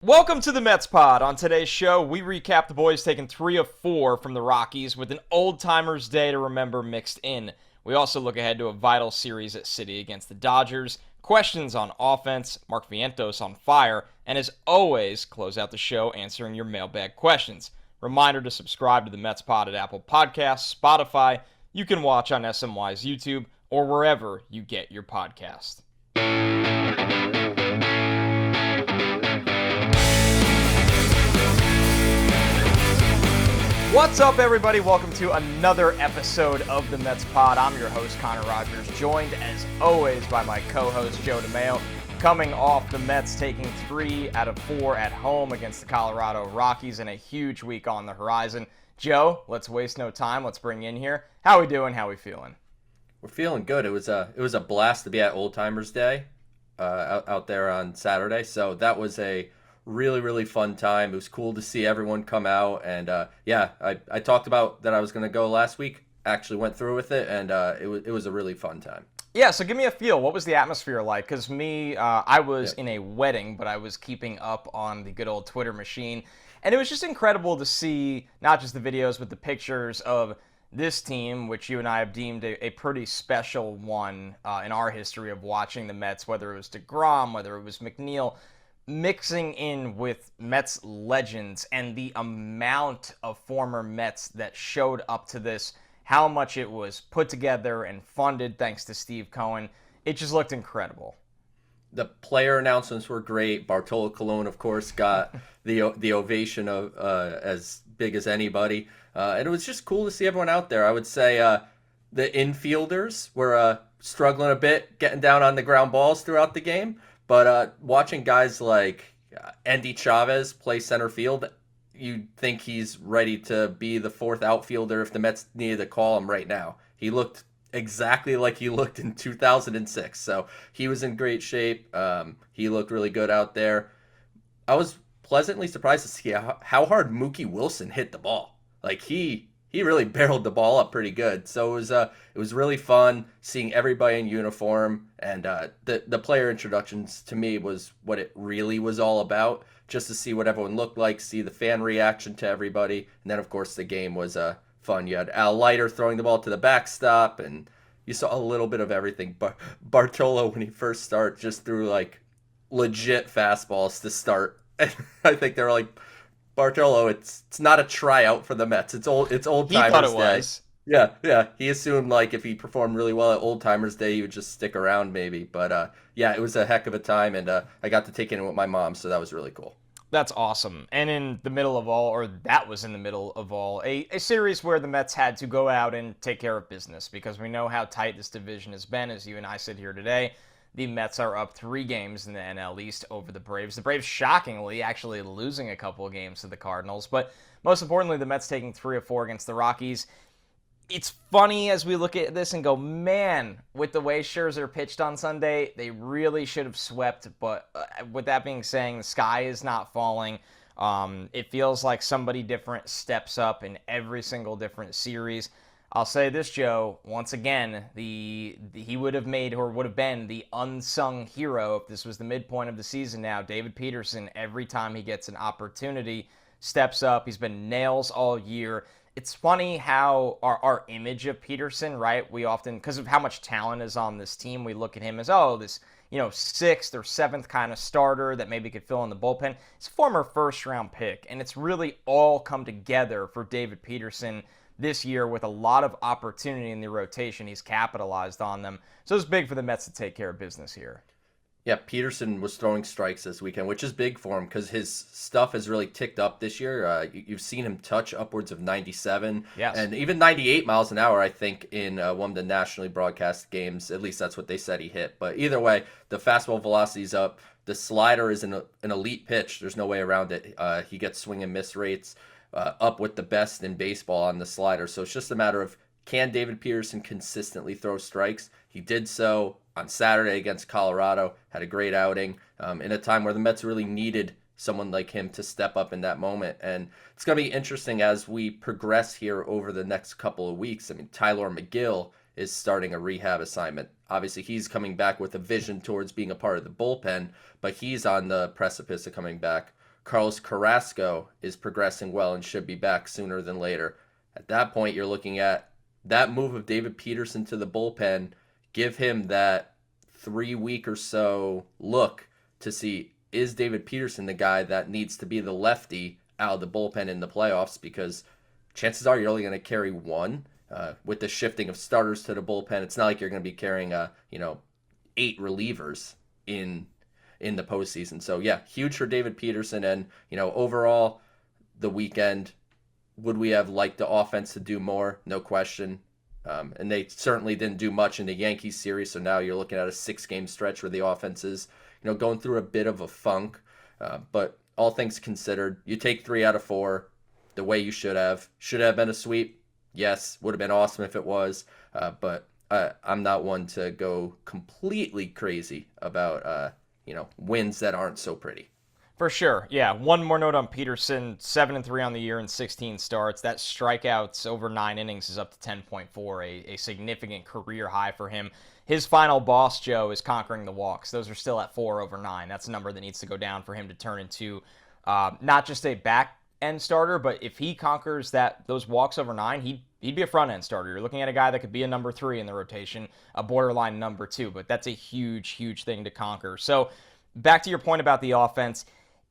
Welcome to the Mets Pod. On today's show, we recap the boys taking 3 of 4 from the Rockies with an old-timers day to remember mixed in. We also look ahead to a vital series at City against the Dodgers, questions on offense, Mark Vientos on fire, and as always, close out the show answering your mailbag questions. Reminder to subscribe to the Mets Pod at Apple Podcasts, Spotify. You can watch on SNY's YouTube or wherever you get your podcast. What's up, everybody? Welcome to another episode of the Mets Pod. I'm your host, Connor Rogers, joined as always by my co-host, Joe DeMayo, coming off the Mets taking 3 out of 4 at home against the Colorado Rockies and a huge week on the horizon. Joe, let's waste no time. Let's bring you in here. How we doing? How we feeling? We're feeling good. It was a blast to be at Old Timers Day out there on Saturday. So that was a really fun time. It was cool to see everyone come out, and I talked about that I was going to go last week. Actually went through with it, and it was a really fun time. Yeah, so give me a feel. What was the atmosphere like? Because I was in a wedding, but I was keeping up on the good old Twitter machine, and it was just incredible to see not just the videos, but the pictures of this team, which you and I have deemed a pretty special one in our history of watching the Mets, whether it was DeGrom, whether it was McNeil, mixing in with Mets legends and the amount of former Mets that showed up to this, how much it was put together and funded thanks to Steve Cohen. It just looked incredible. The player announcements were great. Bartolo Colon, of course, got the ovation of as big as anybody. And it was just cool to see everyone out there. I would say the infielders were struggling a bit, getting down on the ground balls throughout the game. But watching guys like Andy Chavez play center field, you'd think he's ready to be the fourth outfielder if the Mets needed to call him right now. He looked exactly like he looked in 2006. So he was in great shape. He looked really good out there. I was pleasantly surprised to see how hard Mookie Wilson hit the ball. Like he really barreled the ball up pretty good. So it was really fun seeing everybody in uniform, and the player introductions to me was what it really was all about. Just to see what everyone looked like, see the fan reaction to everybody, and then of course the game was fun. You had Al Leiter throwing the ball to the backstop, and you saw a little bit of everything. But Bartolo, when he first started, just threw like legit fastballs to start. And I think they were like, Bartolo, it's not a tryout for the Mets. It's old timers day. He thought it was. Yeah. He assumed like if he performed really well at Old Timers Day, he would just stick around maybe. But it was a heck of a time, and I got to take it in with my mom, so that was really cool. That's awesome. And in the middle of all, or that was in the middle of all, a series where the Mets had to go out and take care of business, because we know how tight this division has been as you and I sit here today. The Mets are up 3 games in the NL East over the Braves. The Braves, shockingly, actually losing a couple of games to the Cardinals. But most importantly, the Mets taking 3 of 4 against the Rockies. It's funny as we look at this and go, man, with the way Scherzer pitched on Sunday, they really should have swept. But with that being said, the sky is not falling. It feels like somebody different steps up in every single different series. I'll say this, Joe, once again, he would have made, or would have been, the unsung hero if this was the midpoint of the season now. David Peterson, every time he gets an opportunity, steps up. He's been nails all year. It's funny how our image of Peterson, right? We often, because of how much talent is on this team, we look at him as, this, 6th or 7th kind of starter that maybe could fill in the bullpen. He's a former first-round pick, and it's really all come together for David Peterson this year with a lot of opportunity in the rotation. He's capitalized on them. So it's big for the Mets to take care of business here. Yeah, Peterson was throwing strikes this weekend, which is big for him because his stuff has really ticked up this year. You've seen him touch upwards of 97 and even 98 miles an hour, I think, in one of the nationally broadcast games. At least that's what they said he hit. But either way, the fastball velocity's up. The slider is an elite pitch. There's no way around it. He gets swing and miss rates up with the best in baseball on the slider. So it's just a matter of, can David Peterson consistently throw strikes? He did so on Saturday against Colorado, had a great outing in a time where the Mets really needed someone like him to step up in that moment. And it's going to be interesting as we progress here over the next couple of weeks. I mean, Tyler McGill is starting a rehab assignment. Obviously, he's coming back with a vision towards being a part of the bullpen, but he's on the precipice of coming back. Carlos Carrasco is progressing well and should be back sooner than later. At that point, you're looking at that move of David Peterson to the bullpen, give him that 3 week or so look to see, is David Peterson the guy that needs to be the lefty out of the bullpen in the playoffs? Because chances are you're only going to carry one. With the shifting of starters to the bullpen, it's not like you're going to be carrying 8 relievers in the postseason. So yeah, huge for David Peterson. And overall, the weekend, would we have liked the offense to do more? No question. And they certainly didn't do much in the Yankees series. So now you're looking at a 6-game stretch where the offense is going through a bit of a funk. But all things considered, you take 3 out of 4 the way you should have. Should have been a sweep. Yes, would have been awesome if it was. But I'm not one to go completely crazy about wins that aren't so pretty. For sure. Yeah. One more note on Peterson, 7-3 on the year and 16 starts. That strikeouts over 9 innings is up to 10.4, a significant career high for him. His final boss, Joe, is conquering the walks. Those are still at 4 over 9. That's a number that needs to go down for him to turn into not just a back-end starter, but if he conquers those walks over 9, he'd be a front-end starter. You're looking at a guy that could be a number 3 in the rotation, a borderline number 2, but that's a huge, huge thing to conquer. So back to your point about the offense,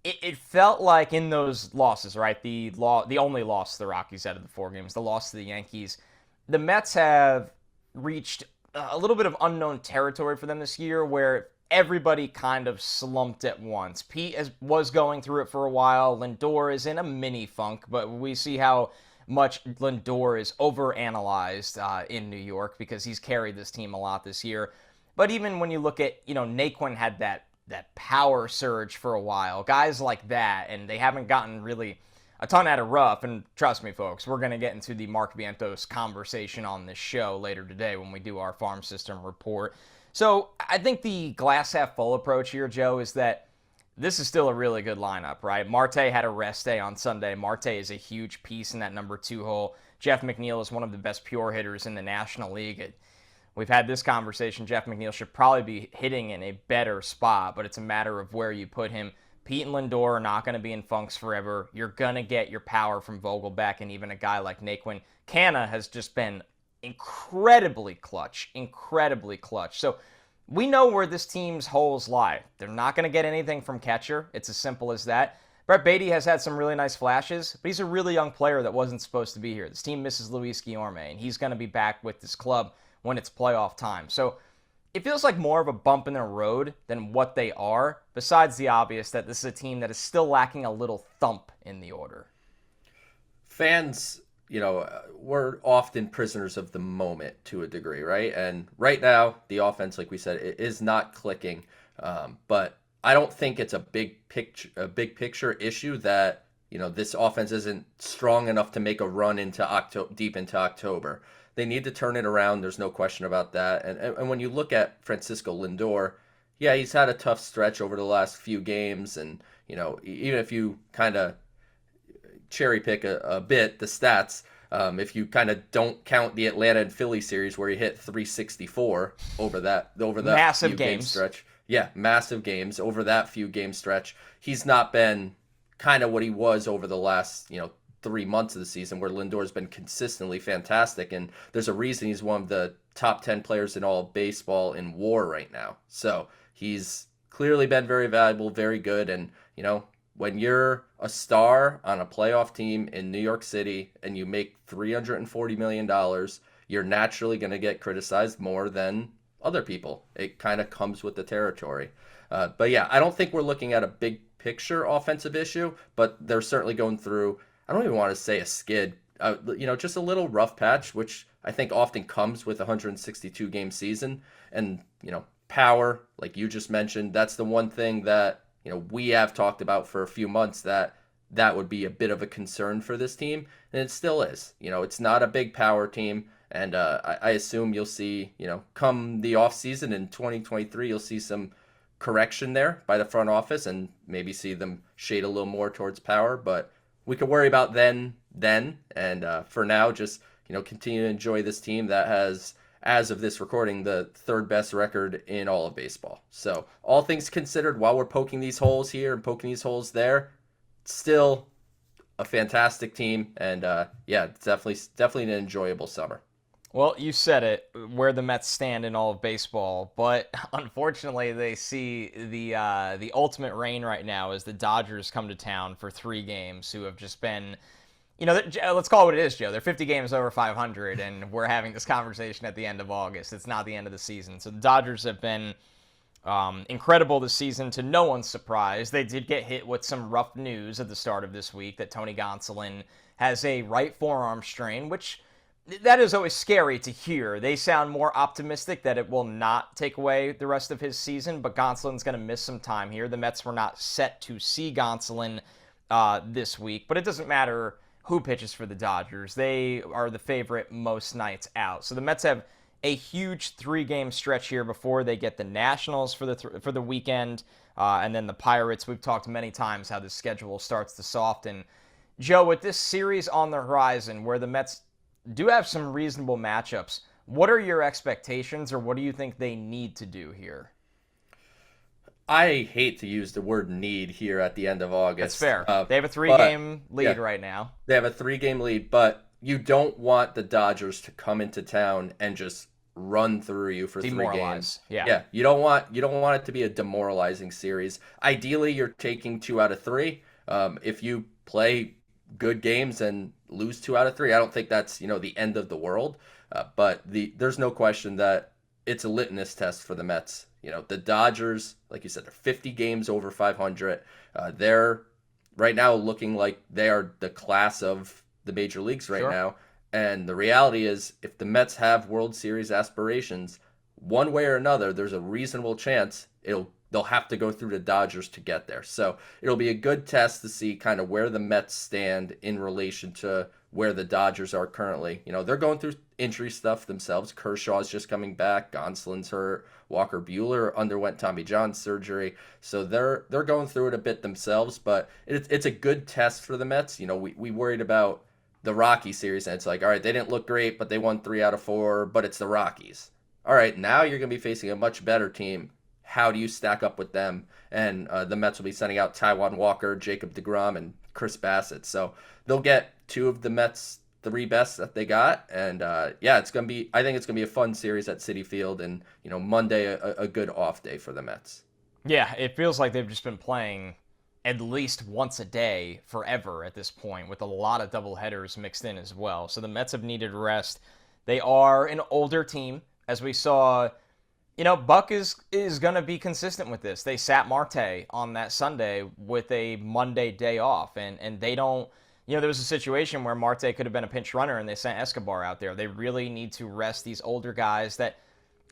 it felt like in those losses, right, the only loss the Rockies out of the 4 games, the loss to the Yankees, the Mets have reached a little bit of unknown territory for them this year where everybody kind of slumped at once. Pete was going through it for a while. Lindor is in a mini funk, but we see how much Lindor is overanalyzed in New York because he's carried this team a lot this year. But even when you look at, Naquin had that power surge for a while. Guys like that, and they haven't gotten really a ton out of Ruff. And trust me, folks, we're going to get into the Mark Vientos conversation on this show later today when we do our farm system report. So I think the glass half full approach here, Joe, is that this is still a really good lineup, right? Marte had a rest day on Sunday. Marte is a huge piece in that number 2 hole. Jeff McNeil is one of the best pure hitters in the National League. We've had this conversation. Jeff McNeil should probably be hitting in a better spot, but it's a matter of where you put him. Pete and Lindor are not going to be in funks forever. You're going to get your power from Vogelbach, and even a guy like Naquin. Canna has just been incredibly clutch. So we know where this team's holes lie. They're not going to get anything from catcher. It's as simple as that. Brett Baty has had some really nice flashes, but he's a really young player that wasn't supposed to be here. This team misses Luis Guillorme, and he's going to be back with this club when it's playoff time. So it feels like more of a bump in the road than what they are, besides the obvious that this is a team that is still lacking a little thump in the order. Fans, we're often prisoners of the moment to a degree, right? And right now, the offense, like we said, it is not clicking. But I don't think it's a big picture issue that, this offense isn't strong enough to make a run into deep into October. They need to turn it around. There's no question about that. And when you look at Francisco Lindor, yeah, he's had a tough stretch over the last few games. And, even if you kind of cherry pick a bit the stats, if you kind of don't count the Atlanta and Philly series where he hit 364 over that massive few game stretch. Yeah, massive games over that few game stretch. He's not been kind of what he was over the last, 3 months of the season where Lindor's been consistently fantastic. And there's a reason he's one of the top 10 players in all of baseball in WAR right now. So he's clearly been very valuable, very good. And, when you're a star on a playoff team in New York City and you make $340 million, you're naturally going to get criticized more than other people. It kind of comes with the territory. But yeah, I don't think we're looking at a big picture offensive issue, but they're certainly going through, I don't even want to say a skid, just a little rough patch, which I think often comes with a 162 game season. And, power, like you just mentioned, that's the one thing that, we have talked about for a few months that would be a bit of a concern for this team. And it still is. It's not a big power team. And I assume you'll see, come the offseason in 2023, you'll see some correction there by the front office and maybe see them shade a little more towards power. But we could worry about then. And for now, just, continue to enjoy this team that has, as of this recording, the 3rd best record in all of baseball. So all things considered, while we're poking these holes here and poking these holes there, still a fantastic team, and yeah, it's definitely an enjoyable summer. Well, you said it, where the Mets stand in all of baseball, but unfortunately, they see the ultimate reign right now as the Dodgers come to town for 3 games, who have just been, let's call it what it is, Joe. They're 50 games over 500, and we're having this conversation at the end of August. It's not the end of the season, so the Dodgers have been incredible this season, to no one's surprise. They did get hit with some rough news at the start of this week that Tony Gonsolin has a right forearm strain, which that is always scary to hear. They sound more optimistic that it will not take away the rest of his season, but Gonsolin's going to miss some time here. The Mets were not set to see Gonsolin this week, but it doesn't matter who pitches for the Dodgers. They are the favorite most nights out. So the Mets have a huge 3-game stretch here before they get the Nationals for the weekend, and then the Pirates. We've talked many times how the schedule starts to soften. Joe, with this series on the horizon, where the Mets do have some reasonable matchups, what are your expectations, or what do you think they need to do here? I hate to use the word need here at the end of August. That's fair. They have a 3-game lead right now. They have a 3-game lead, but you don't want the Dodgers to come into town and just run through you for 3 games. Yeah. You don't want it to be a demoralizing series. Ideally, you're taking 2 out of 3. If you play good games and lose 2 out of 3, I don't think that's the end of the world. But there's no question that it's a litmus test for the Mets. The Dodgers, like you said, they're 50 games over 500. They're right now looking like they are the class of the major leagues right now. And the reality is, if the Mets have World Series aspirations, one way or another, there's a reasonable chance they'll have to go through the Dodgers to get there. So it'll be a good test to see kind of where the Mets stand in relation to where the Dodgers are currently. They're going through injury stuff themselves. Kershaw's just coming back. Gonsolin's hurt. Walker Buehler underwent Tommy John surgery. So they're going through it a bit themselves, but it's a good test for the Mets. We worried about the Rockies series, and it's like, all right, they didn't look great, but they won 3 out of 4, but it's the Rockies. All right, now you're going to be facing a much better team. How do you stack up with them? And the Mets will be sending out Taijuan Walker, Jacob deGrom, and Chris Bassett. So they'll get 2 of the Mets' 3 best that they got. And yeah, I think it's going to be a fun series at Citi Field. And, Monday, a good off day for the Mets. Yeah, it feels like they've just been playing at least once a day forever at this point, with a lot of doubleheaders mixed in as well. So the Mets have needed rest. They are an older team, as we saw. Buck is going to be consistent with this. They sat Marte on that Sunday with a Monday day off, and they don't, there was a situation where Marte could have been a pinch runner, and they sent Escobar out there. They really need to rest these older guys that,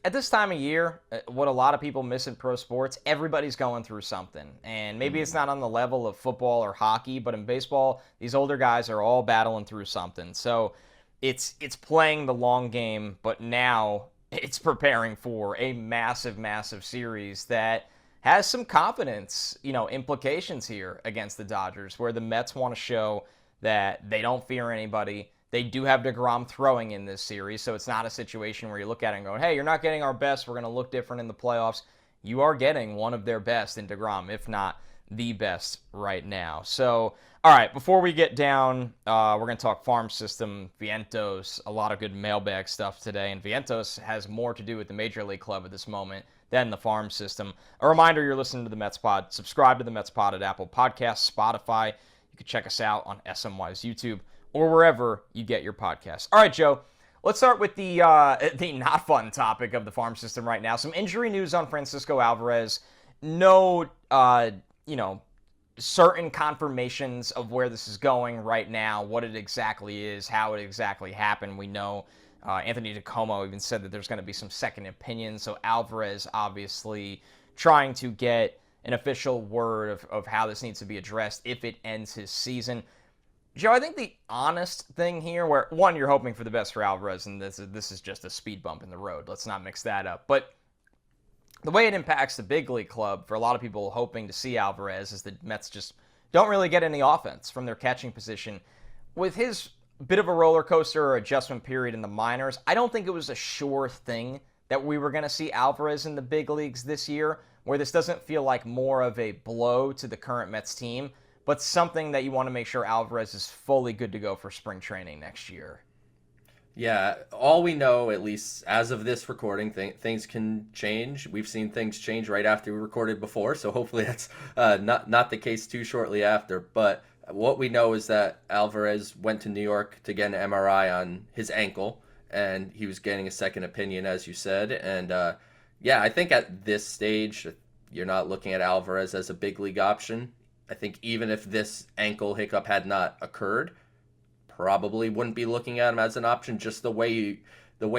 at this time of year, what a lot of people miss in pro sports, everybody's going through something. And maybe it's not on the level of football or hockey, but in baseball, these older guys are all battling through something. So it's playing the long game, but now it's preparing for a massive, massive series that has some confidence, implications here against the Dodgers, where the Mets want to show that they don't fear anybody. They do have DeGrom throwing in this series, so it's not a situation where you look at it and go, hey, you're not getting our best, we're going to look different in the playoffs. You are getting one of their best in DeGrom, if not the best right now. So, all right, before we get down, we're going to talk farm system, Vientos, a lot of good mailbag stuff today, and Vientos has more to do with the Major League Club at this moment than the farm system. A reminder, you're listening to the Mets Pod. Subscribe to the Mets Pod at Apple Podcasts, Spotify. You can check us out on SNY's YouTube or wherever you get your podcasts. All right, Joe, let's start with the not fun topic of the farm system right now. Some injury news on Francisco Alvarez. No, certain confirmations of where this is going right now, what it exactly is, how it exactly happened. We know Anthony DiComo even said that there's going to be some second opinions. So Alvarez obviously trying to get an official word of how this needs to be addressed if it ends his season. Joe, I think the honest thing here, where, one, you're hoping for the best for Alvarez, and this is just a speed bump in the road. Let's not mix that up. But the way it impacts the big league club, for a lot of people hoping to see Alvarez, is the Mets just don't really get any offense from their catching position. With his bit of a roller coaster or adjustment period in the minors, I don't think it was a sure thing that we were going to see Alvarez in the big leagues this year, where this doesn't feel like more of a blow to the current Mets team, but something that you want to make sure Alvarez is fully good to go for spring training next year. Yeah, all we know, at least as of this recording, things can change. We've seen things change right after we recorded before, so hopefully that's not the case too shortly after. But what we know is that Alvarez went to New York to get an MRI on his ankle, and he was getting a second opinion, as you said. And yeah, I think at this stage, you're not looking at Alvarez as a big league option. I think even if this ankle hiccup had not occurred, probably wouldn't be looking at him as an option. Just the way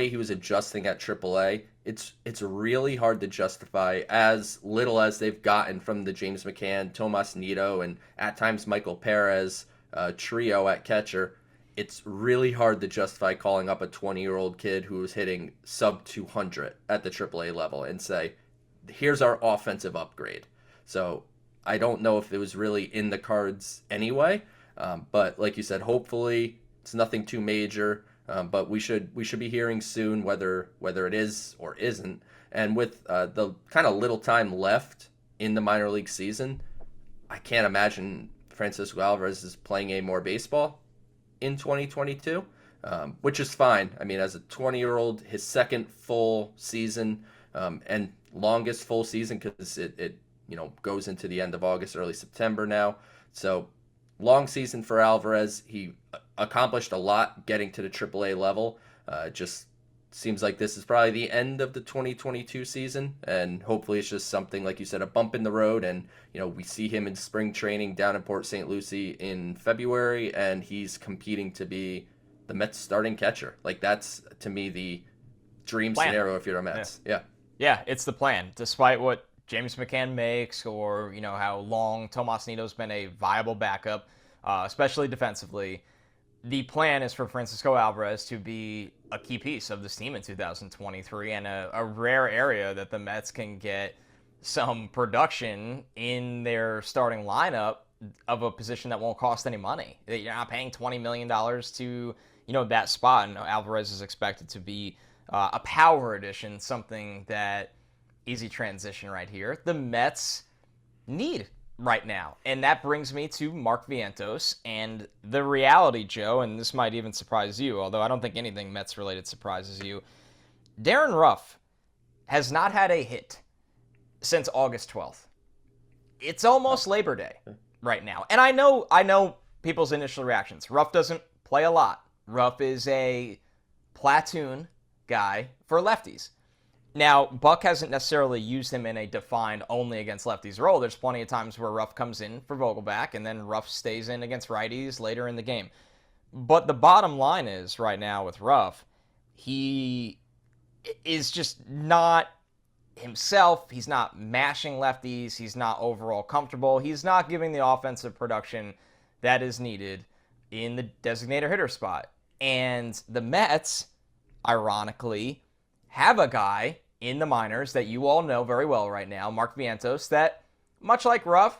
he was adjusting at AAA, it's really hard to justify, as little as they've gotten from the James McCann, Tomas Nido, and at times Michael Perez trio at catcher. It's really hard to justify calling up a 20-year-old kid who was hitting sub 200 at the AAA level and say, here's our offensive upgrade. So I don't know if it was really in the cards anyway. But like you said, hopefully it's nothing too major. But we should be hearing soon whether it is or isn't. And with the kind of little time left in the minor league season, I can't imagine Francisco Alvarez is playing any more baseball in 2022, which is fine. I mean, as a 20-year-old, his second full season and longest full season, because it goes into the end of August, early September now. So long season for Alvarez. He accomplished a lot getting to the AAA level. Just seems like this is probably the end of the 2022 season, and hopefully it's just something, like you said, a bump in the road, and we see him in spring training down in Port St. Lucie in February, and he's competing to be the Mets starting catcher. Like, that's, to me, the dream scenario if you're a Mets. Yeah, it's the plan. Despite what James McCann makes, or how long Tomas Nido's been a viable backup, especially defensively, the plan is for Francisco Alvarez to be a key piece of this team in 2023, and a rare area that the Mets can get some production in their starting lineup of a position that won't cost any money. You're not paying $20 million to that spot, and Alvarez is expected to be a power addition, something that easy transition right here, the Mets need right now. And that brings me to Mark Vientos and the reality, Joe, and this might even surprise you, although I don't think anything Mets related surprises you. Darin Ruff has not had a hit since August 12th. It's almost Labor Day right now. And I know people's initial reactions. Ruff doesn't play a lot. Ruff is a platoon guy for lefties. Now, Buck hasn't necessarily used him in a defined only against lefties role. There's plenty of times where Ruff comes in for Vogelback, and then Ruff stays in against righties later in the game. But the bottom line is, right now with Ruff, he is just not himself. He's not mashing lefties. He's not overall comfortable. He's not giving the offensive production that is needed in the designated hitter spot. And the Mets, ironically, have a guy in the minors that you all know very well right now, Mark Vientos, that, much like Ruff,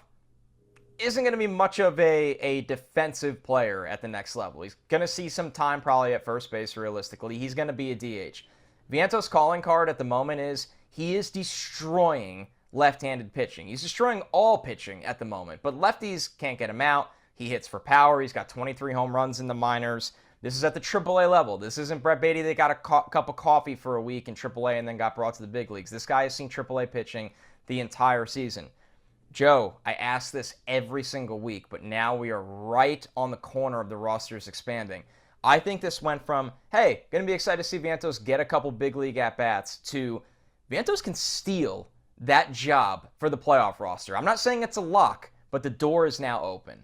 isn't going to be much of a defensive player at the next level. He's going to see some time probably at first base, realistically. He's going to be a DH. Vientos' calling card at the moment is he is destroying left-handed pitching. He's destroying all pitching at the moment, but lefties can't get him out. He hits for power. He's got 23 home runs in the minors. This is at the AAA level. This isn't Brett Baty that got a cup of coffee for a week in AAA and then got brought to the big leagues. This guy has seen AAA pitching the entire season. Joe, I ask this every single week, but now we are right on the corner of the rosters expanding. I think this went from, hey, going to be excited to see Vientos get a couple big league at-bats, to Vientos can steal that job for the playoff roster. I'm not saying it's a lock, but the door is now open.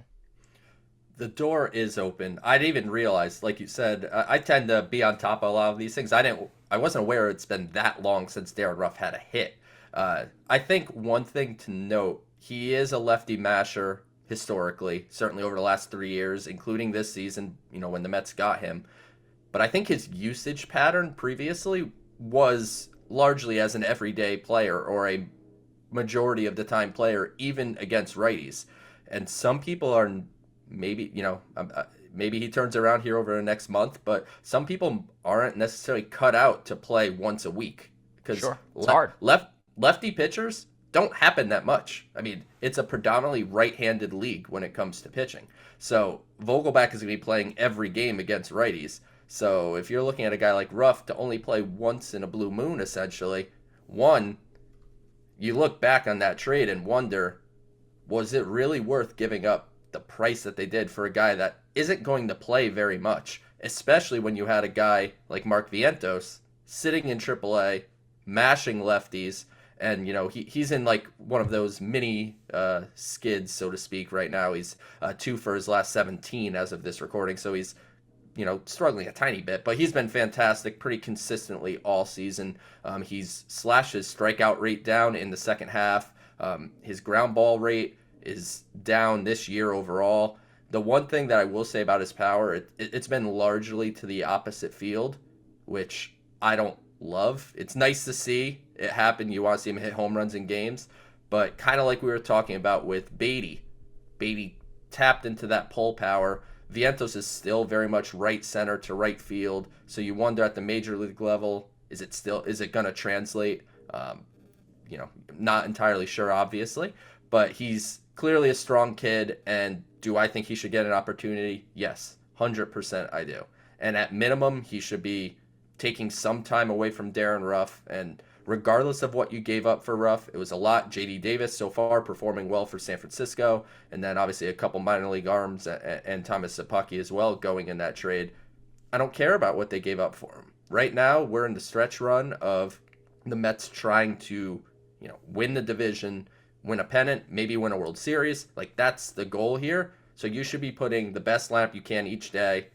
The door is open. I didn't even realize, like you said, I tend to be on top of a lot of these things. I wasn't aware it's been that long since Darin Ruff had a hit. I think one thing to note, he is a lefty masher historically, certainly over the last 3 years, including this season, when the Mets got him. But I think his usage pattern previously was largely as an everyday player, or a majority of the time player, even against righties. And some people are maybe he turns around here over the next month, but some people aren't necessarily cut out to play once a week, because sure, it's hard. Lefty pitchers don't happen that much. I mean, it's a predominantly right-handed league when it comes to pitching. So Vogelback is going to be playing every game against righties. So if you're looking at a guy like Ruff to only play once in a blue moon, essentially, one, you look back on that trade and wonder, was it really worth giving up the price that they did for a guy that isn't going to play very much, especially when you had a guy like Mark Vientos sitting in AAA, mashing lefties, and he's in like one of those mini skids, so to speak, right now. He's 2 for his last 17 as of this recording, so he's struggling a tiny bit, but he's been fantastic pretty consistently all season. He's slashed his strikeout rate down in the second half. His ground ball rate is down this year overall. The one thing that I will say about his power, it's been largely to the opposite field, which I don't love. It's nice to see it happen. You want to see him hit home runs in games, but kind of like we were talking about with Baty. Baty tapped into that pull power. Vientos is still very much right center to right field, so you wonder at the major league level, is it going to translate? Not entirely sure, obviously, but he's clearly a strong kid, and do I think he should get an opportunity? Yes, 100% I do. And at minimum, he should be taking some time away from Darin Ruff, and regardless of what you gave up for Ruff, it was a lot. J.D. Davis so far performing well for San Francisco, and then obviously a couple minor league arms and Thomas Szapucki as well going in that trade. I don't care about what they gave up for him. Right now, we're in the stretch run of the Mets trying to, win the division, win a pennant, maybe win a World Series. Like, that's the goal here. So you should be putting the best lineup you can each day.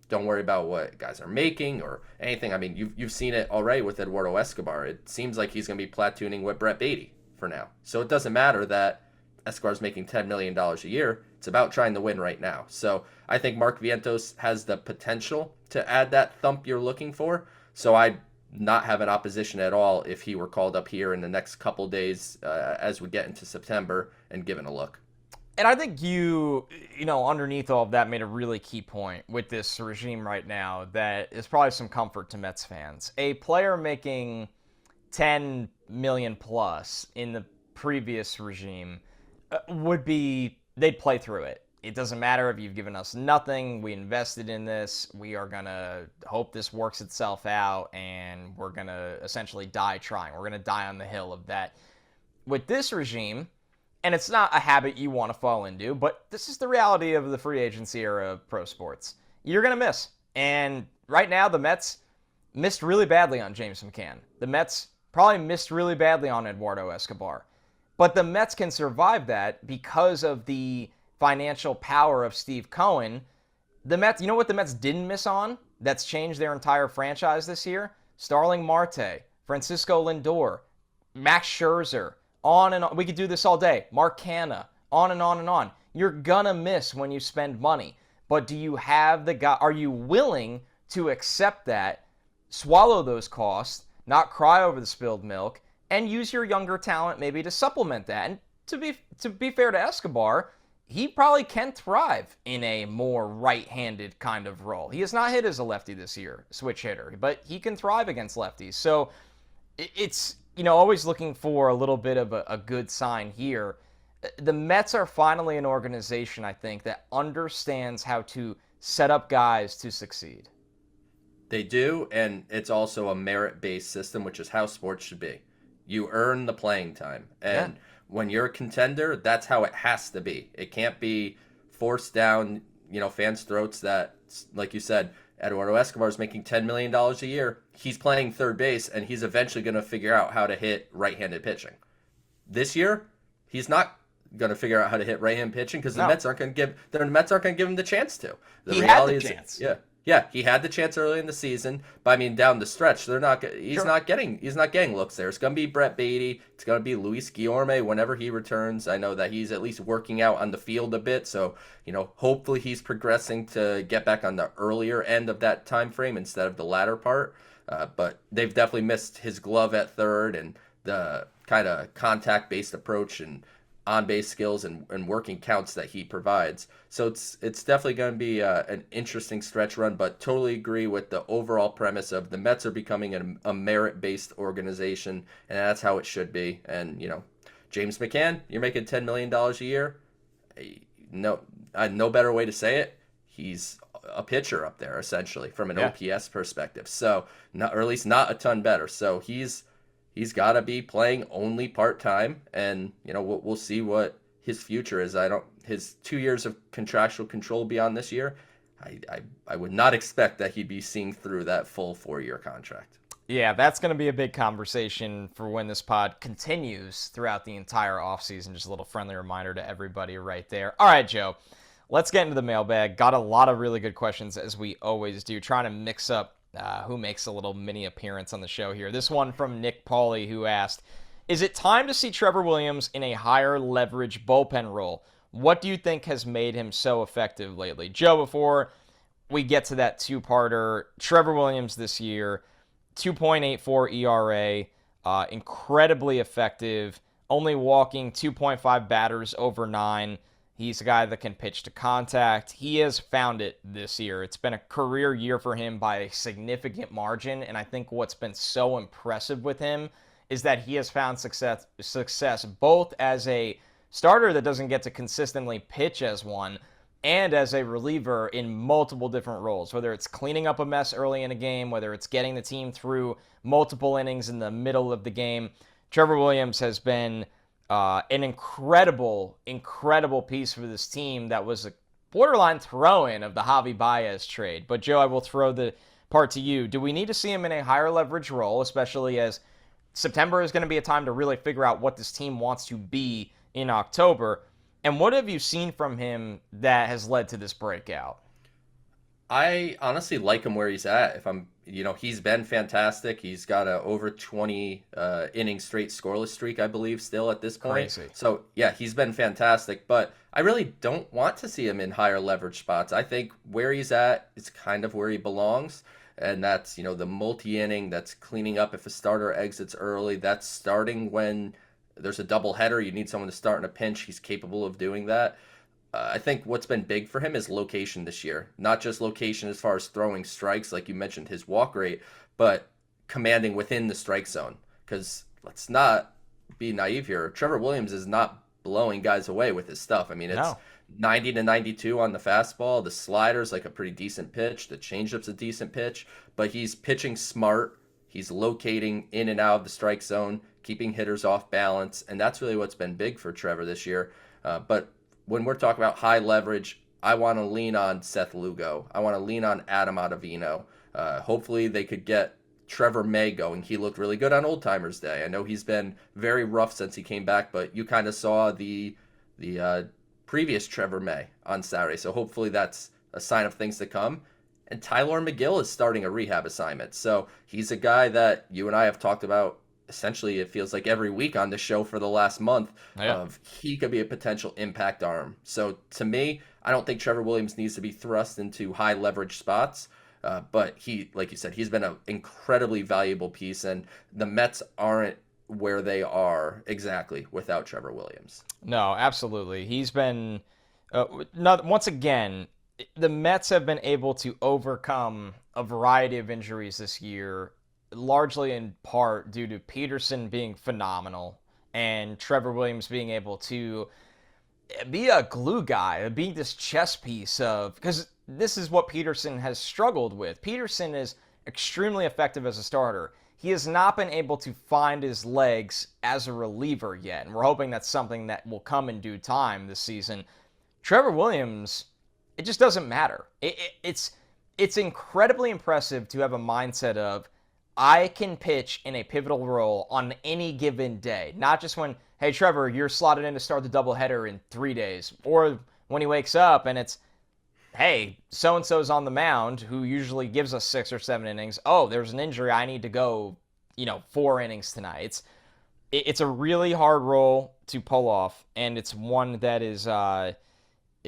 Don't worry about what guys are making or anything. I mean, you've seen it already with Eduardo Escobar. It seems like he's going to be platooning with Brett Baty for now. So it doesn't matter that Escobar's making $10 million a year. It's about trying to win right now. So I think Mark Vientos has the potential to add that thump you're looking for. So I'd not have an opposition at all if he were called up here in the next couple days as we get into September and given a look. And I think you underneath all of that made a really key point with this regime right now that is probably some comfort to Mets fans. A player making $10 million plus in the previous regime they'd play through it. It doesn't matter if you've given us nothing. We invested in this. We are going to hope this works itself out, and we're going to essentially die trying. We're going to die on the hill of that. With this regime, and it's not a habit you want to fall into, but this is the reality of the free agency era of pro sports. You're going to miss. And right now, the Mets missed really badly on James McCann. The Mets probably missed really badly on Eduardo Escobar. But the Mets can survive that because of the financial power of Steve Cohen. The Mets, you know what the Mets didn't miss on that's changed their entire franchise this year? Starling Marte, Francisco Lindor, Max Scherzer, on and on. We could do this all day. Mark Canha, on and on and on. You're gonna miss when you spend money. But do you have the guy? Are you willing to accept that, swallow those costs, not cry over the spilled milk, and use your younger talent maybe to supplement that? And to be fair to Escobar, he probably can thrive in a more right-handed kind of role. He has not hit as a lefty this year, switch hitter, but he can thrive against lefties. So it's, always looking for a little bit of a good sign here. The Mets are finally an organization, I think, that understands how to set up guys to succeed. They do, and it's also a merit-based system, which is how sports should be. You earn the playing time, and when you're a contender, that's how it has to be. It can't be forced down, fans' throats that, like you said, Eduardo Escobar is making $10 million a year. He's playing third base, and he's eventually going to figure out how to hit right-handed pitching. This year, he's not going to figure out how to hit right-handed pitching because the Mets aren't going to give him the chance to. He had the chance. Yeah, he had the chance early in the season, but I mean down the stretch, he's not getting looks there. It's gonna be Brett Baty, it's gonna be Luis Guillorme whenever he returns. I know that he's at least working out on the field a bit, so hopefully he's progressing to get back on the earlier end of that time frame instead of the latter part. But they've definitely missed his glove at third and the kind of contact based approach and on-base skills and working counts that he provides. So it's definitely going to be an interesting stretch run, but totally agree with the overall premise of the Mets are becoming a merit-based organization, and that's how it should be. And, James McCann, you're making $10 million a year. No, no better way to say it. He's a pitcher up there, essentially, from an OPS perspective. So, or at least not a ton better. So he's got to be playing only part-time, and we'll see what his future is. His 2 years of contractual control beyond this year, I would not expect that he'd be seeing through that full 4-year contract. Yeah, that's going to be a big conversation for when this pod continues throughout the entire offseason. Just a little friendly reminder to everybody right there. All right, Joe, let's get into the mailbag. Got a lot of really good questions, as we always do, trying to mix up who makes a little mini appearance on the show here. This one from Nick Pauly, who asked, is it time to see Trevor Williams in a higher leverage bullpen role? What do you think has made him so effective lately? Joe, before we get to that two-parter, Trevor Williams this year, 2.84 ERA, incredibly effective, only walking 2.5 batters over 9. He's a guy that can pitch to contact. He has found it this year. It's been a career year for him by a significant margin, and I think what's been so impressive with him is that he has found success both as a starter that doesn't get to consistently pitch as one, and as a reliever in multiple different roles, whether it's cleaning up a mess early in a game, whether it's getting the team through multiple innings in the middle of the game. Trevor Williams has been an incredible piece for this team that was a borderline throw-in of the Javi Baez trade. But, Joe, I will throw the part to you. Do we need to see him in a higher leverage role, especially as September is going to be a time to really figure out what this team wants to be in October? And what have you seen from him that has led to this breakout? I honestly like him where he's at. He's been fantastic. He's got a over 20 inning straight scoreless streak, I believe, still at this point. Crazy. So yeah, he's been fantastic. But I really don't want to see him in higher leverage spots. I think where he's at is kind of where he belongs. And that's, the multi-inning, that's cleaning up if a starter exits early. That's starting when there's a doubleheader. You need someone to start in a pinch. He's capable of doing that. I think what's been big for him is location this year. Not just location as far as throwing strikes, like you mentioned, his walk rate, but commanding within the strike zone. Because let's not be naive here. Trevor Williams is not blowing guys away with his stuff. It's 90 to 92 on the fastball. The slider's like a pretty decent pitch. The changeup's a decent pitch. But he's pitching smart. He's locating in and out of the strike zone, keeping hitters off balance, and that's really what's been big for Trevor this year. But when we're talking about high leverage, I want to lean on Seth Lugo. I want to lean on Adam Ottavino. Hopefully they could get Trevor May going. He looked really good on Old Timers Day. I know he's been very rough since he came back, but you kind of saw the previous Trevor May on Saturday, so hopefully that's a sign of things to come. And Tyler McGill is starting a rehab assignment. So he's a guy that you and I have talked about essentially, it feels like every week on the show for the last month of he could be a potential impact arm. So to me, I don't think Trevor Williams needs to be thrust into high leverage spots. But he, like you said, he's been an incredibly valuable piece, and the Mets aren't where they are exactly without Trevor Williams. No, absolutely. He's been, once again, the Mets have been able to overcome a variety of injuries this year, largely in part due to Peterson being phenomenal and Trevor Williams being able to be a glue guy, be this chess piece of, because this is what Peterson has struggled with. Peterson is extremely effective as a starter. He has not been able to find his legs as a reliever yet, and we're hoping that's something that will come in due time this season. Trevor Williams, it just doesn't matter. It's incredibly impressive to have a mindset of, I can pitch in a pivotal role on any given day. Not just when, hey, Trevor, you're slotted in to start the doubleheader in 3 days. Or when he wakes up and it's, hey, so-and-so's on the mound who usually gives us 6 or 7 innings. Oh, there's an injury. I need to go, 4 innings tonight. It's a really hard role to pull off, and it's one that is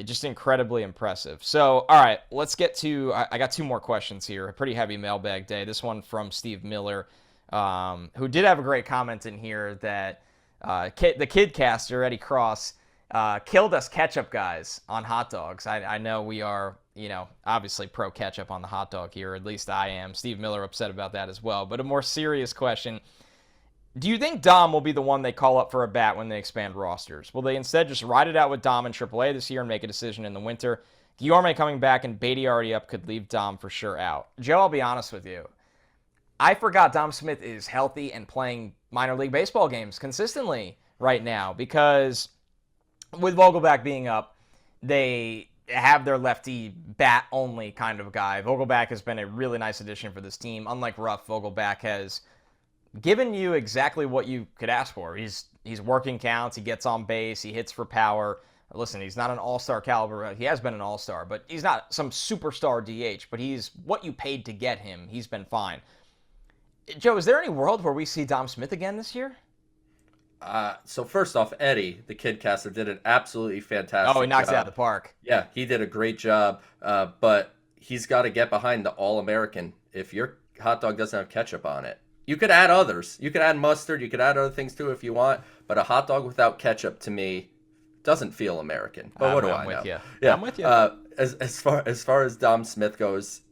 just incredibly impressive. So, all right, let's get to, I got 2 more questions here. A pretty heavy mailbag day. This one from Steve Miller, who did have a great comment in here that the Kidcaster, Eddie Cross, killed us ketchup guys on hot dogs. I know we are, obviously pro ketchup on the hot dog here. At least I am. Steve Miller upset about that as well. But a more serious question. Do you think Dom will be the one they call up for a bat when they expand rosters? Will they instead just ride it out with Dom in AAA this year and make a decision in the winter? Guillorme coming back and Baty already up could leave Dom for sure out. Joe, I'll be honest with you. I forgot Dom Smith is healthy and playing minor league baseball games consistently right now because with Vogelback being up, they have their lefty bat-only kind of guy. Vogelback has been a really nice addition for this team. Unlike Ruff, Vogelback has given you exactly what you could ask for. He's working counts, he gets on base, he hits for power. Listen, he's not an all-star caliber. He has been an all-star, but he's not some superstar DH, but he's what you paid to get him. He's been fine. Joe, is there any world where we see Dom Smith again this year? So first off, Eddie, the kid caster, did an absolutely fantastic job. Oh, he knocked it out of the park. Yeah, he did a great job, but he's got to get behind the All-American. If your hot dog doesn't have ketchup on it, you could add others. You could add mustard. You could add other things too if you want, but a hot dog without ketchup, to me, doesn't feel American. But what do I know? I'm with you. Yeah, I'm with you. As far as Dom Smith goes,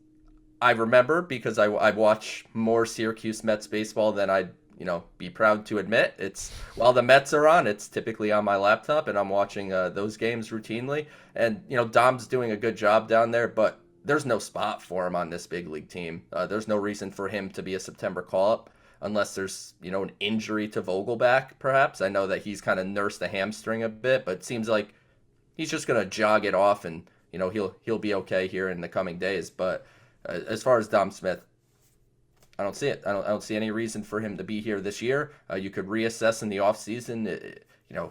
I remember because I watch more Syracuse Mets baseball than I'd be proud to admit. It's while the Mets are on, it's typically on my laptop, and I'm watching those games routinely. And Dom's doing a good job down there, but there's no spot for him on this big league team. There's no reason for him to be a September call-up unless there's an injury to Vogelback, perhaps. I know that he's kind of nursed the hamstring a bit, but it seems like he's just gonna jog it off, and he'll be okay here in the coming days. But as far as Dom Smith, I don't see it. I don't see any reason for him to be here this year. You could reassess in the offseason.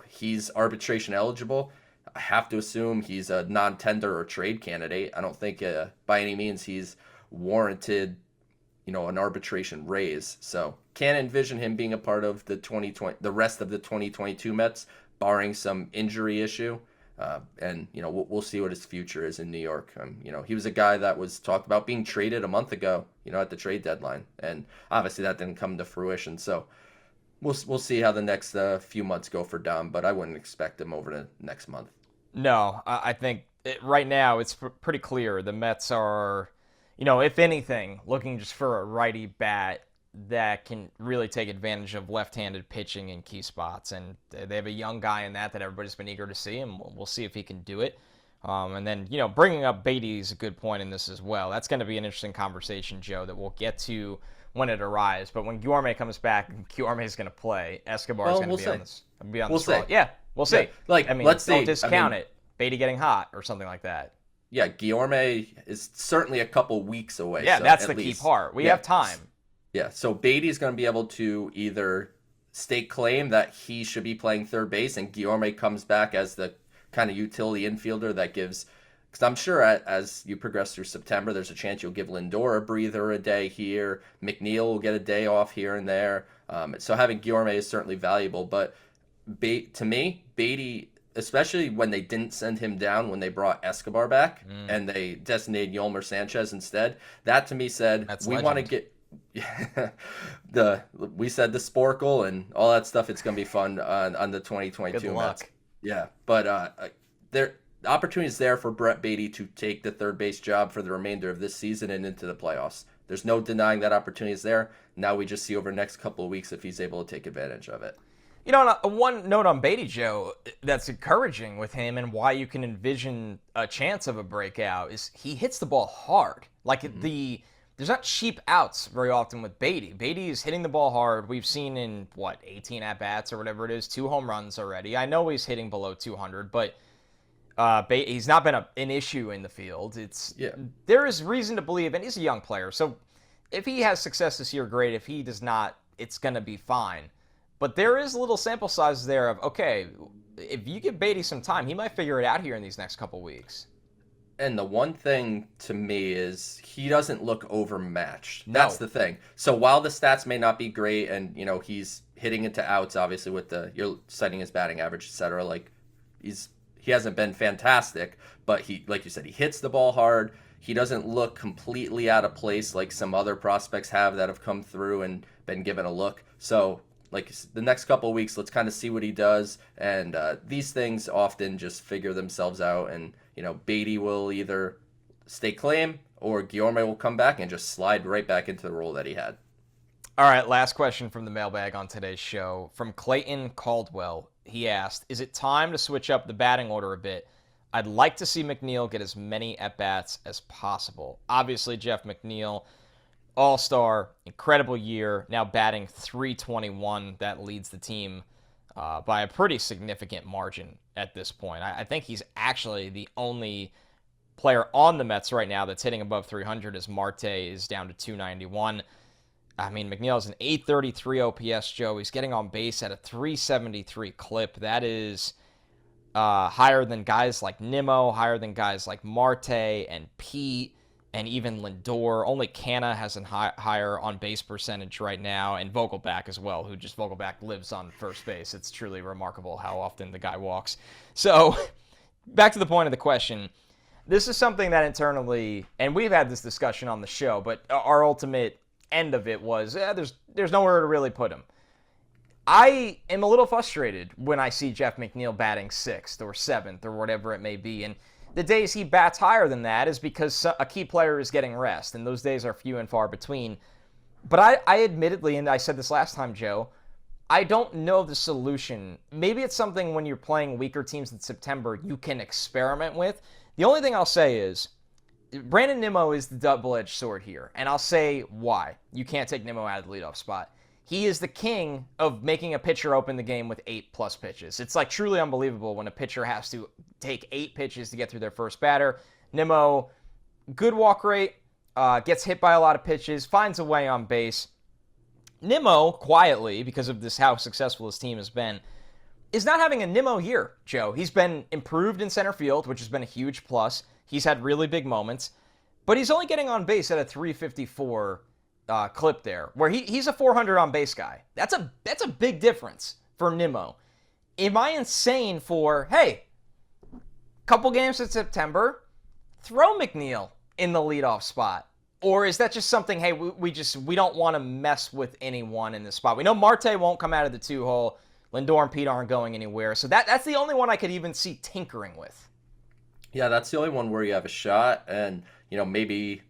He's arbitration eligible. I have to assume he's a non-tender or trade candidate. I don't think by any means he's warranted, an arbitration raise. So can't envision him being a part of the rest of the 2022 Mets, barring some injury issue. And we'll see what his future is in New York. He was a guy that was talked about being traded a month ago, at the trade deadline, and obviously that didn't come to fruition. So we'll see how the next few months go for Dom, but I wouldn't expect him over the next month. No, I think right now it's pretty clear the Mets are, if anything, looking just for a righty bat that can really take advantage of left-handed pitching in key spots. And they have a young guy in that everybody's been eager to see, and we'll see if he can do it. And then, bringing up Baty is a good point in this as well. That's going to be an interesting conversation, Joe, that we'll get to when it arrives. But when Guillorme comes back, Guillorme is going to play. Escobar is going to be on this role. Yeah, we'll see. Yeah. Let's see. Don't discount it. Baty getting hot or something like that. Yeah, Guillorme is certainly a couple weeks away. Yeah, so that's the key part. We have time. Yeah, so Baty's going to be able to either stake claim that he should be playing third base, and Guillorme comes back as the kind of utility infielder that gives, because I'm sure as you progress through September, there's a chance you'll give Lindor a breather a day here. McNeil will get a day off here and there. So having Guillorme is certainly valuable, but to me, Baty, especially when they didn't send him down when they brought Escobar back and they designated Yolmer Sanchez instead, that to me said, we want to get we said the Sporkle and all that stuff. It's going to be fun on the 2022 Good luck. Mets. Yeah, but the opportunity is there for Brett Baty to take the third base job for the remainder of this season and into the playoffs. There's no denying that opportunity is there. Now we just see over the next couple of weeks if he's able to take advantage of it. One note on Baty, Joe, that's encouraging with him and why you can envision a chance of a breakout is he hits the ball hard. There's not cheap outs very often with Baty. Baty is hitting the ball hard. We've seen in, 18 at-bats or whatever it is, 2 home runs already. I know he's hitting below 200, but he's not been an issue in the field. There is reason to believe, and he's a young player, so if he has success this year, great. If he does not, it's going to be fine. But there is a little sample size there of, okay, if you give Baty some time, he might figure it out here in these next couple weeks. And the one thing to me is he doesn't look overmatched. No. That's the thing. So while the stats may not be great and, he's hitting into outs, obviously, with you're citing his batting average, et cetera, he hasn't been fantastic, but he, like you said, he hits the ball hard. He doesn't look completely out of place like some other prospects have that have come through and been given a look. So, the next couple of weeks, let's kind of see what he does. And these things often just figure themselves out. And, Baty will either stake claim or Guillorme will come back and just slide right back into the role that he had. All right, last question from the mailbag on today's show. From Clayton Caldwell, he asked, is it time to switch up the batting order a bit? I'd like to see McNeil get as many at-bats as possible. Obviously, Jeff McNeil, all-star, incredible year, now batting .321. That leads the team by a pretty significant margin at this point. I think he's actually the only player on the Mets right now that's hitting above 300, as Marte is down to 291. I mean, McNeil's an 833 OPS, Joe. He's getting on base at a 373 clip. That is higher than guys like Nimmo, higher than guys like Marte and Pete, and even Lindor. Only Canna has a higher on-base percentage right now, and Vogelback as well, who just Vogelback lives on first base. It's truly remarkable how often the guy walks. So, back to the point of the question. This is something that internally, and we've had this discussion on the show, but our ultimate end of it was, there's nowhere to really put him. I am a little frustrated when I see Jeff McNeil batting 6th or 7th or whatever it may be, and the days he bats higher than that is because a key player is getting rest, and those days are few and far between. But I admittedly, and I said this last time, Joe, I don't know the solution. Maybe it's something when you're playing weaker teams in September you can experiment with. The only thing I'll say is, Brandon Nimmo is the double-edged sword here, and I'll say why. You can't take Nimmo out of the leadoff spot. He is the king of making a pitcher open the game with 8+ pitches. It's like truly unbelievable when a pitcher has to take 8 pitches to get through their first batter. Nimmo, good walk rate, gets hit by a lot of pitches, finds a way on base. Nimmo, quietly, because of this how successful his team has been, is not having a Nimmo year, Joe. He's been improved in center field, which has been a huge plus. He's had really big moments, but he's only getting on base at a 354 clip there, where he's a 400 on base guy. That's a big difference for Nimmo. Am I insane for, hey, couple games in September, throw McNeil in the leadoff spot? Or is that just something, hey, we don't want to mess with anyone in this spot? We know Marte won't come out of the 2-hole. Lindor and Pete aren't going anywhere. So that's the only one I could even see tinkering with. Yeah, that's the only one where you have a shot, and maybe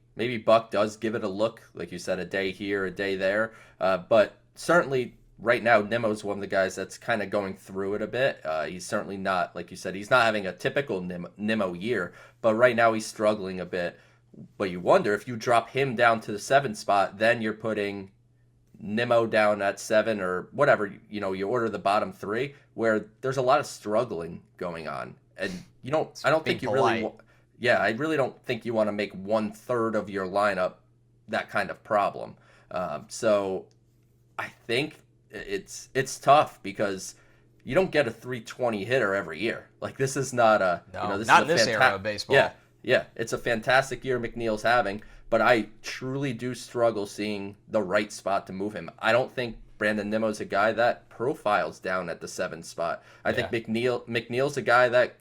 Buck does give it a look, like you said, a day here, a day there. But certainly right now, Nimmo's one of the guys that's kind of going through it a bit. He's certainly not, like you said, he's not having a typical Nimmo year, but right now he's struggling a bit. But you wonder if you drop him down to the 7th spot, then you're putting Nimmo down at 7 or whatever. You order the bottom 3 where there's a lot of struggling going on, and I don't think you really. Yeah, I really don't think you want to make 1/3 of your lineup that kind of problem. So I think it's tough because you don't get a 320 hitter every year. Like, this is not a this not is in this era of baseball. Yeah, it's a fantastic year McNeil's having, but I truly do struggle seeing the right spot to move him. I don't think Brandon Nimmo's a guy that profiles down at the 7th spot. I think McNeil's a guy that,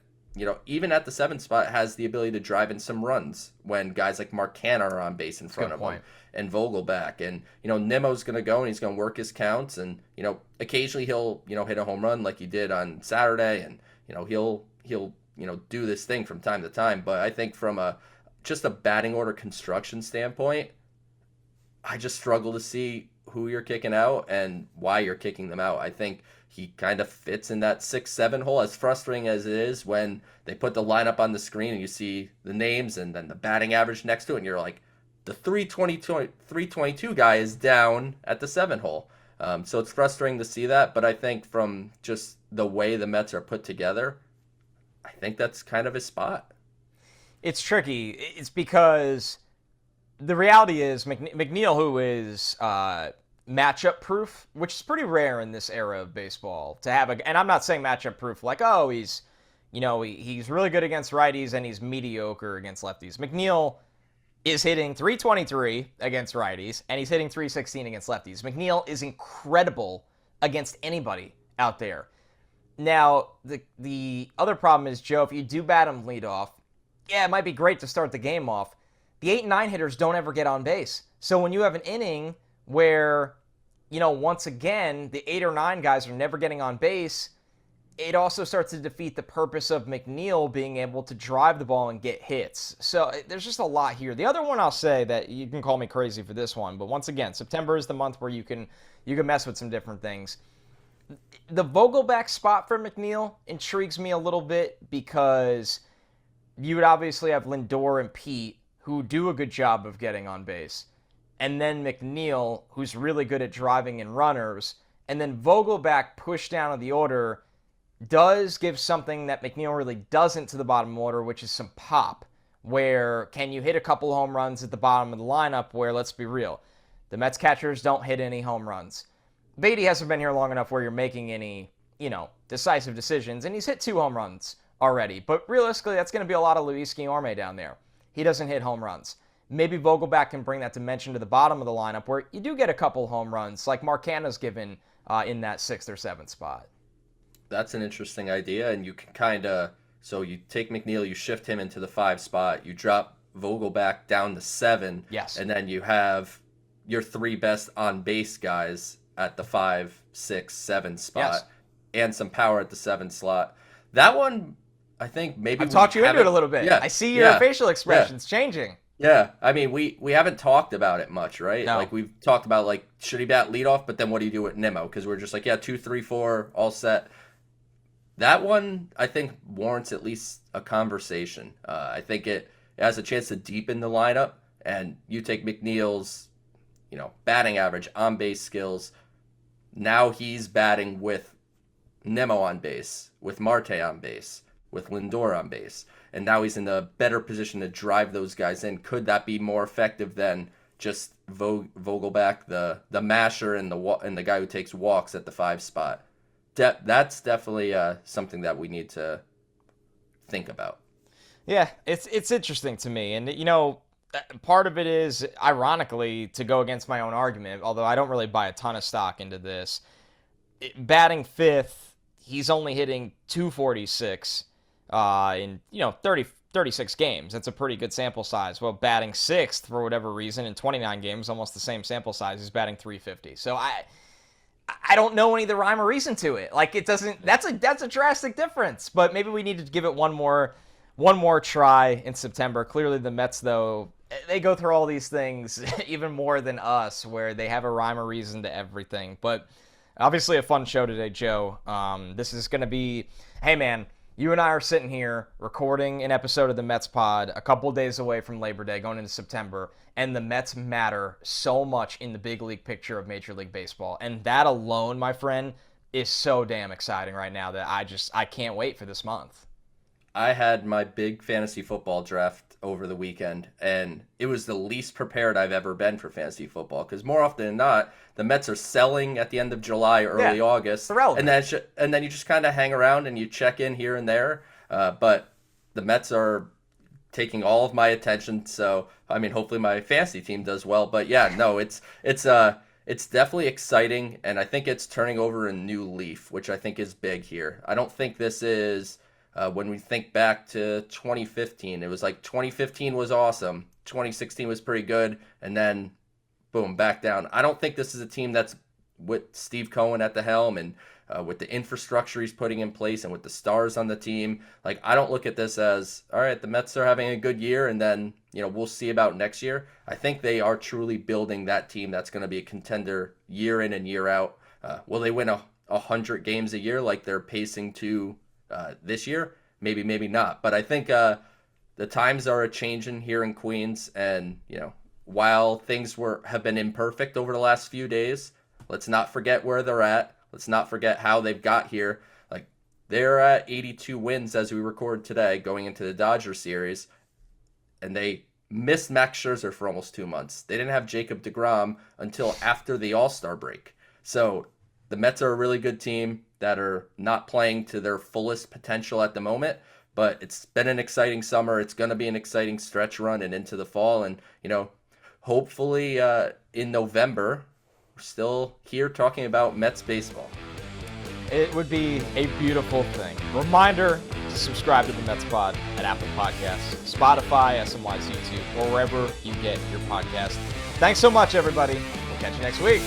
even at the 7th spot, has the ability to drive in some runs when guys like Mark Canna are on base in front of him, and Vogelback. And, Nimmo's going to go and he's going to work his counts, and, occasionally he'll, hit a home run like he did on Saturday, and, he'll do this thing from time to time. But I think from just a batting order construction standpoint, I just struggle to see who you're kicking out and why you're kicking them out. I think he kind of fits in that 6-7 hole, as frustrating as it is when they put the lineup on the screen and you see the names and then the batting average next to it, and you're like, the 322 guy is down at the 7 hole. So it's frustrating to see that, but I think from just the way the Mets are put together, I think that's kind of his spot. It's tricky. It's because the reality is McNeil, who is matchup proof, which is pretty rare in this era of baseball to have and I'm not saying matchup proof like, oh, he's really good against righties and he's mediocre against lefties. McNeil is hitting 323 against righties and he's hitting 316 against lefties. McNeil is incredible against anybody out there. Now, the other problem is, Joe, if you do bat him leadoff, it might be great to start the game off. The 8 and 9 hitters don't ever get on base. So when you have an inning where, once again, the 8 or 9 guys are never getting on base, it also starts to defeat the purpose of McNeil being able to drive the ball and get hits. So there's just a lot here. The other one I'll say, that you can call me crazy for this one, but once again, September is the month where you can mess with some different things. The Vogelback spot for McNeil intrigues me a little bit, because you would obviously have Lindor and Pete, who do a good job of getting on base, and then McNeil, who's really good at driving in runners, and then Vogelback pushed down of the order does give something that McNeil really doesn't to the bottom order, which is some pop, where can you hit a couple home runs at the bottom of the lineup where, let's be real, the Mets catchers don't hit any home runs. Baty hasn't been here long enough where you're making any, decisive decisions, and he's hit 2 home runs already. But realistically, that's going to be a lot of Luis Guillorme down there. He doesn't hit home runs. Maybe Vogelback can bring that dimension to the bottom of the lineup where you do get a couple home runs, like Mark Canha's given in that 6th or 7th spot. That's an interesting idea, and you can so you take McNeil, you shift him into the 5 spot, you drop Vogelback down to 7, yes, and then you have your 3 best on-base guys at the 5, 6, 7 spot, yes, and some power at the 7 slot. That one, I think maybe I've talked you into it a little bit. Yeah, I see your facial expressions changing. Yeah, I mean, we haven't talked about it much, right? No. Like, we've talked about, like, should he bat leadoff, but then what do you do with Nimmo? Because we're just like, 2, 3, 4, all set. That one, I think, warrants at least a conversation. I think it has a chance to deepen the lineup, and you take McNeil's, batting average, on-base skills. Now he's batting with Nimmo on base, with Marte on base, with Lindor on base, and now he's in a better position to drive those guys in. Could that be more effective than just Vogelback, the masher, and the guy who takes walks at the 5 spot? That's definitely something that we need to think about. Yeah, it's interesting to me. And, part of it is, ironically, to go against my own argument, although I don't really buy a ton of stock into this, batting 5th, he's only hitting 246 in, 36 games. That's a pretty good sample size. Well, batting 6th, for whatever reason, in 29 games, almost the same sample size, he's batting 350. So I don't know any of the rhyme or reason to it. Like, it doesn't. That's a drastic difference. But maybe we need to give it one more try in September. Clearly, the Mets, though, they go through all these things even more than us, where they have a rhyme or reason to everything. But obviously, a fun show today, Joe. This is going to be, hey man, you and I are sitting here recording an episode of the Mets pod a couple days away from Labor Day, going into September, and the Mets matter so much in the big league picture of Major League Baseball. And that alone, my friend, is so damn exciting right now that I can't wait for this month. I had my big fantasy football draft over the weekend, and it was the least prepared I've ever been for fantasy football, because more often than not, the Mets are selling at the end of July, early August, and then you just kind of hang around and you check in here and there. But the Mets are taking all of my attention, so I mean, hopefully my fantasy team does well. But yeah, no, it's definitely exciting, and I think it's turning over a new leaf, which I think is big here. I don't think this is. When we think back to 2015, it was like 2015 was awesome, 2016 was pretty good, and then boom, back down. I don't think this is a team that's with Steve Cohen at the helm and with the infrastructure he's putting in place and with the stars on the team. Like, I don't look at this as, all right, the Mets are having a good year and then, we'll see about next year. I think they are truly building that team that's going to be a contender year in and year out. Will they win 100 games a year like they're pacing to this year? Maybe not. But I think the times are changing here in Queens, and while things have been imperfect over the last few days, let's not forget where they're at. Let's not forget how they've got here. Like, they're at 82 wins as we record today, going into the Dodger series, and they missed Max Scherzer for almost 2 months. They didn't have Jacob deGrom until after the All-Star break. So the Mets are a really good team that are not playing to their fullest potential at the moment, but it's been an exciting summer. It's going to be an exciting stretch run and into the fall. And, hopefully in November, we're still here talking about Mets baseball. It would be a beautiful thing. Reminder to subscribe to the Mets Pod at Apple Podcasts, Spotify, SNY's YouTube, or wherever you get your podcast. Thanks so much, everybody. We'll catch you next week.